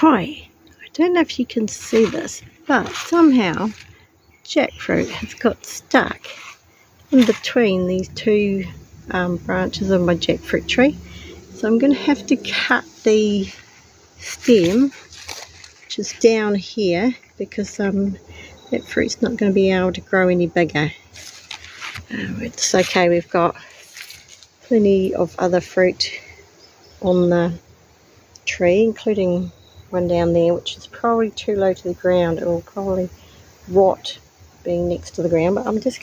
Hi, I don't know if you can see this, but somehow jackfruit has got stuck in between these two branches of my jackfruit tree. So I'm going to have to cut the stem, which is down here, because that fruit's not going to be able to grow any bigger. It's okay, we've got plenty of other fruit on the tree, including one down there which is probably too low to the ground. It will probably rot being next to the ground, but I'm just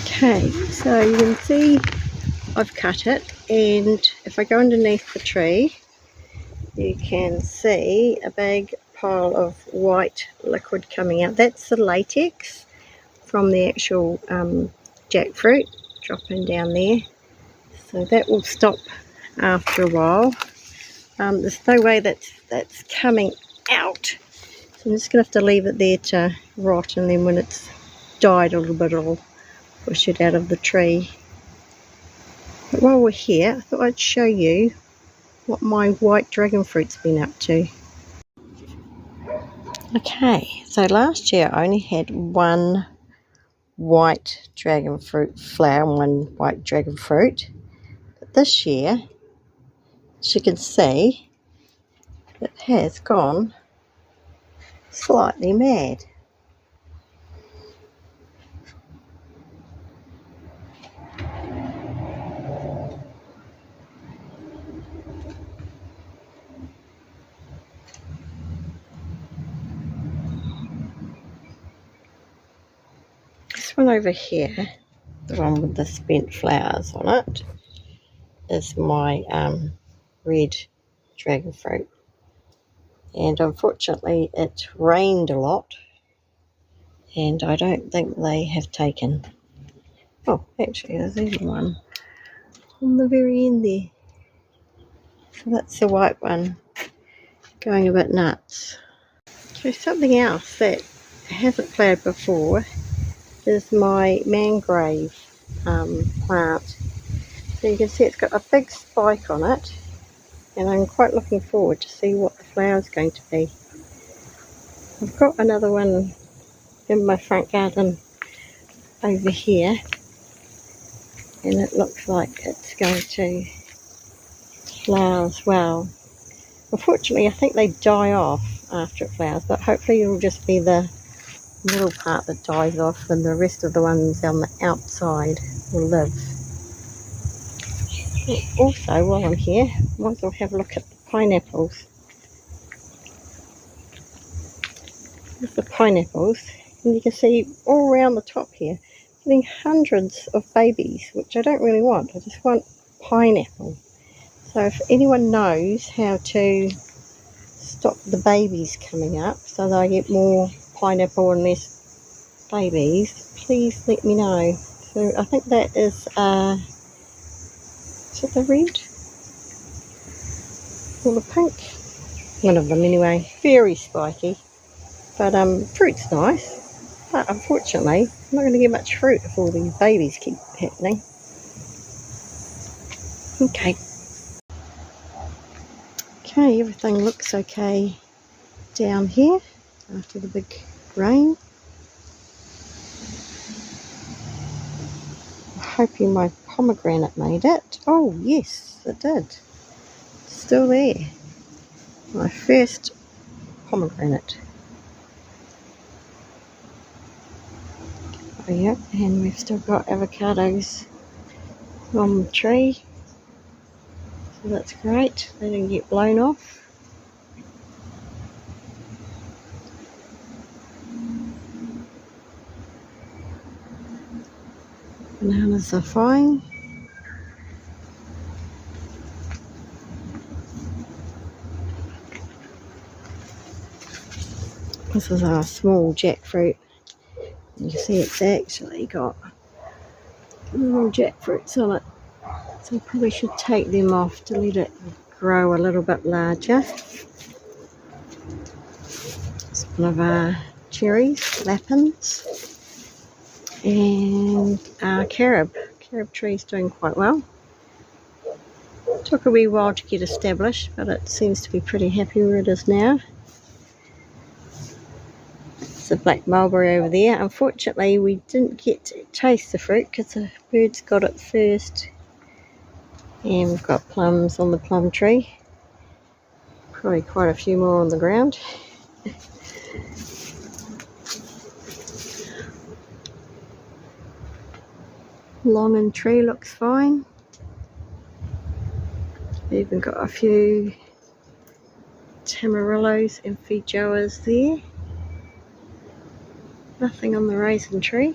okay. So you can see I've cut it, and if I go underneath the tree you can see a big pile of white liquid coming out. That's the latex from the actual jackfruit dropping down there. So that will stop after a while. There's no way that's coming out, so I'm just going to have to leave it there to rot, and then when it's died a little bit I'll push it out of the tree. But while we're here, I thought I'd show you what my white dragon fruit's been up to. Okay, so last year I only had one white dragon fruit flower, one white dragon fruit. But this year, as you can see, it has gone slightly mad. This one over here, the one with the spent flowers on it, is my red dragon fruit. And unfortunately it rained a lot, and I don't think they have taken. Oh, actually there's even one on the very end there. So that's the white one going a bit nuts. So something else that hasn't flowered before is my Whangarei plant. So you can see it's got a big spike on it, and I'm quite looking forward to see what the flower's going to be. I've got another one in my front garden over here, and it looks like it's going to flower as well. Unfortunately I think they die off after it flowers, but hopefully it'll just be the middle part that dies off, and the rest of the ones on the outside will live. Also, while I'm here, I might as well have a look at the pineapples. There's the pineapples, and you can see all around the top here, getting hundreds of babies, which I don't really want. I just want pineapple. So if anyone knows how to stop the babies coming up so that I get more pineapple and less babies, please let me know. So I think that is it the red or the pink? One of them anyway. Very spiky, but fruit's nice, but unfortunately I'm not going to get much fruit if all these babies keep happening. Okay, everything looks okay down here after the big rain. I'm hoping my pomegranate made it. Oh yes, it did. Still there. My first pomegranate. Oh yeah, and we've still got avocados on the tree. So that's great. They didn't get blown off. Bananas are fine. This is our small jackfruit. You can see it's actually got little jackfruits on it. So I probably should take them off to let it grow a little bit larger. It's one of our cherries, lapins, and our carob. Carob tree is doing quite well. Took a wee while to get established, but it seems to be pretty happy where it is now. It's a black mulberry over there. Unfortunately, we didn't get to taste the fruit because the birds got it first. And we've got plums on the plum tree. Probably quite a few more on the ground. Lemon tree looks fine. We've even got a few tamarillos and feijoas there. Nothing on the raisin tree.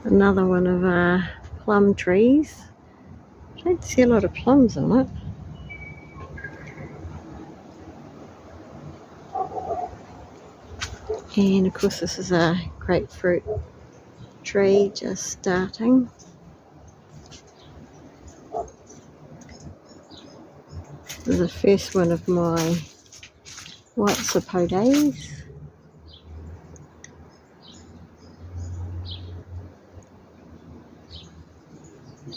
Another one of our plum trees. I don't see a lot of plums on it. And of course this is a grapefruit tree just starting. This is the first one of my white sapotes.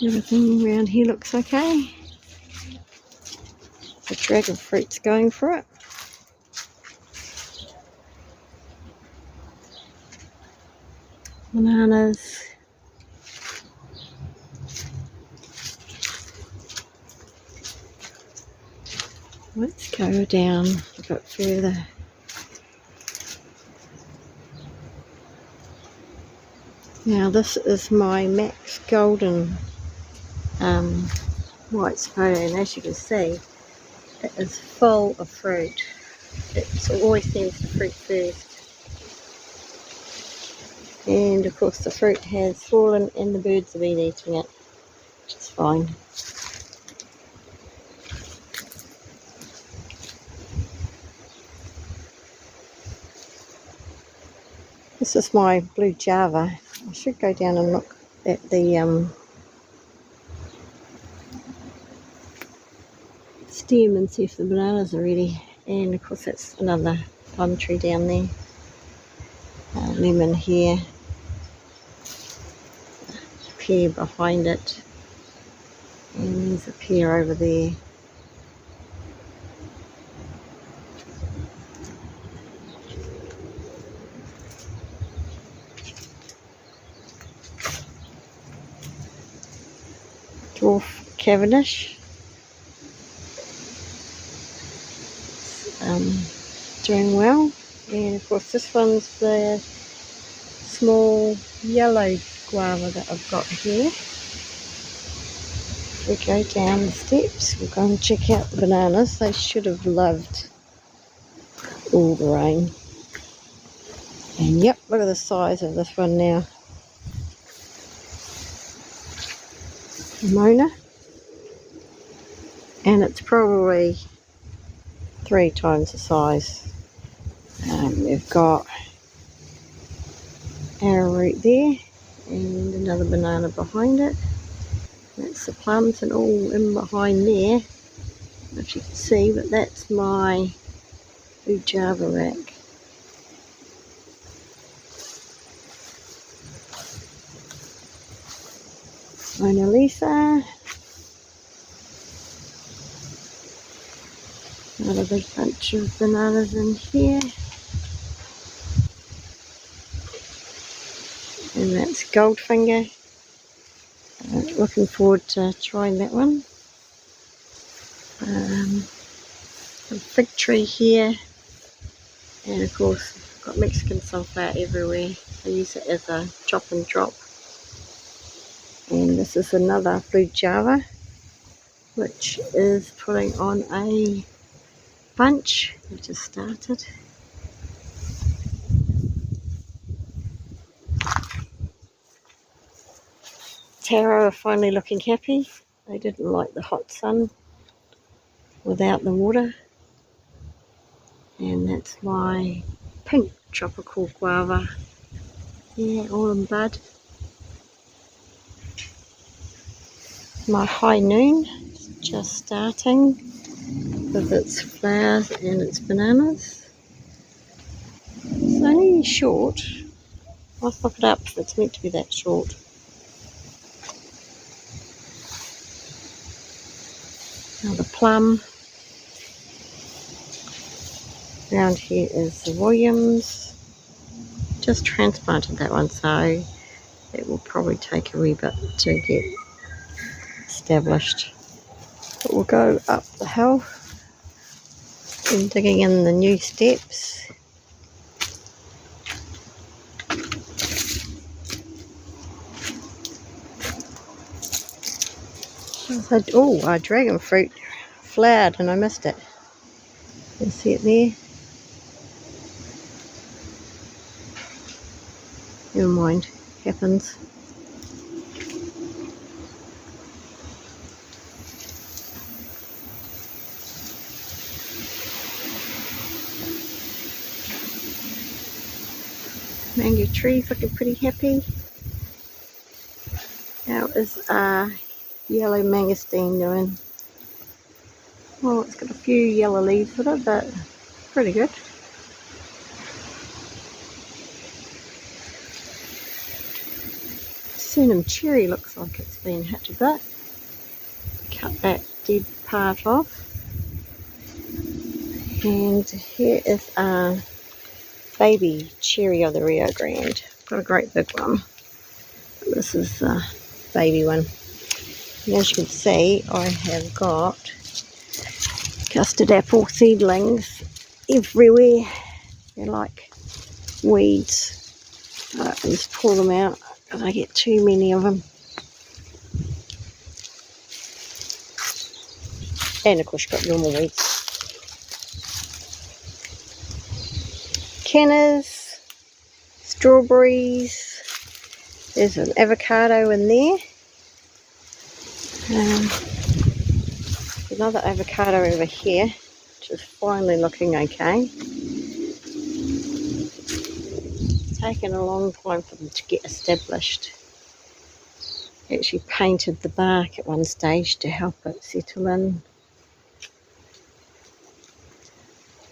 Everything around here looks okay. The dragon fruit's going for it. Bananas. Let's go down a bit further. Now this is my Max Golden white sapote, and as you can see, it is full of fruit. It always seems to fruit first. And of course the fruit has fallen and the birds have been eating it, which is fine. This is my blue java. I should go down and look at the stem and see if the bananas are ready. And of course that's another plum tree down there. Lemon here. A pear behind it. And there's a pear over there. Dwarf Cavendish. Doing well. And of course this one's the small yellow guava that I've got here. We go down the steps, we'll go and check out the bananas. They should have loved all the rain. And yep, look at the size of this one now. Mona. And it's probably 3 times the size. We've got arrowroot there and another banana behind it. That's the plums and all in behind there. I don't know if you can see, but that's my blue java rack. Mona Lisa. Another big bunch of bananas in here. And that's Goldfinger. Looking forward to trying that one. A fig tree here. And of course, I've got Mexican sunflower everywhere. I use it as a chop and drop. And this is another blue java, which is putting on a bunch. We just started. Taro are finally looking happy. They didn't like the hot sun without the water. And that's my pink tropical guava. Yeah, all in bud. My high noon, just starting with its flowers and its bananas. It's only short. I'll look it up if it's meant to be that short. plum. Around here is the Williams. Just transplanted that one, so it will probably take a wee bit to get established. But we'll go up the hill and digging in the new steps. Oh, our dragon fruit flowered and I missed it. You see it there? Never mind, happens. Mango tree's looking pretty happy. How is our yellow mangosteen doing? Well, it's got a few yellow leaves with it, but pretty good. Cinnamon cherry looks like it's been hit a bit. Cut that dead part off. And here is our baby cherry of the Rio Grande. Got a great big one. This is the baby one. And as you can see, I have got custard apple seedlings everywhere. They're like weeds. I just pull them out because I get too many of them. And of course you've got normal weeds. Cannas, strawberries, there's an avocado in there. Another avocado over here, which is finally looking okay. It's taken a long time for them to get established. Actually painted the bark at one stage to help it settle in.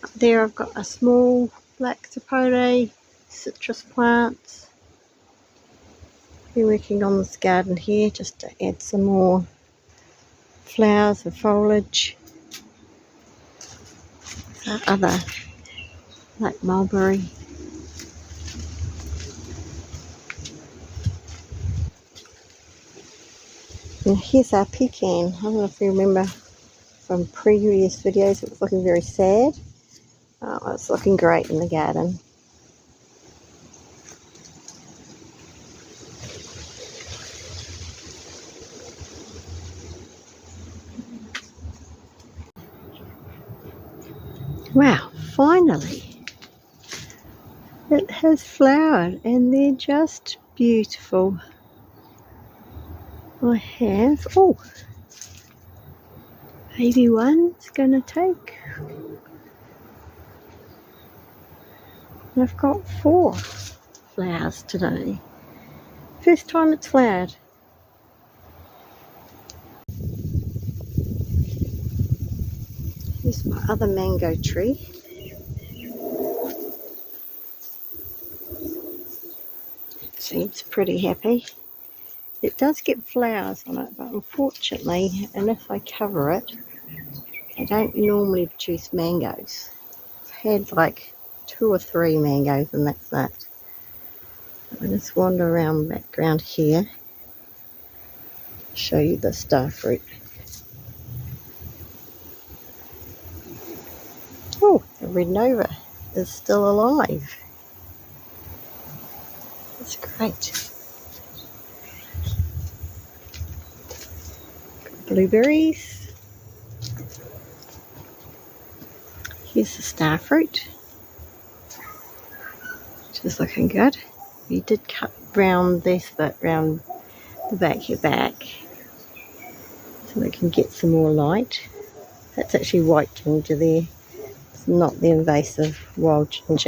Up there I've got a small black sapote citrus plant. Been working on this garden here just to add some more flowers and foliage. Other like mulberry. And here's our pecan. I don't know if you remember from previous videos, it was looking very sad. Oh, it's looking great in the garden. Wow, finally it has flowered and they're just beautiful. I have, oh, baby one's gonna take. I've got 4 flowers today. First time it's flowered. Here's my other mango tree. Seems pretty happy. It does get flowers on it, but unfortunately, unless I cover it, I don't normally produce mangoes. I've had like 2 or 3 mangoes and that's it. I'll just wander around the background here, show you the star fruit. Oh, the red nova is still alive. That's great. Blueberries. Here's the star fruit, which is looking good. You did cut round this bit, round the back of your back, so they can get some more light. That's actually white ginger there. It's not the invasive wild ginger.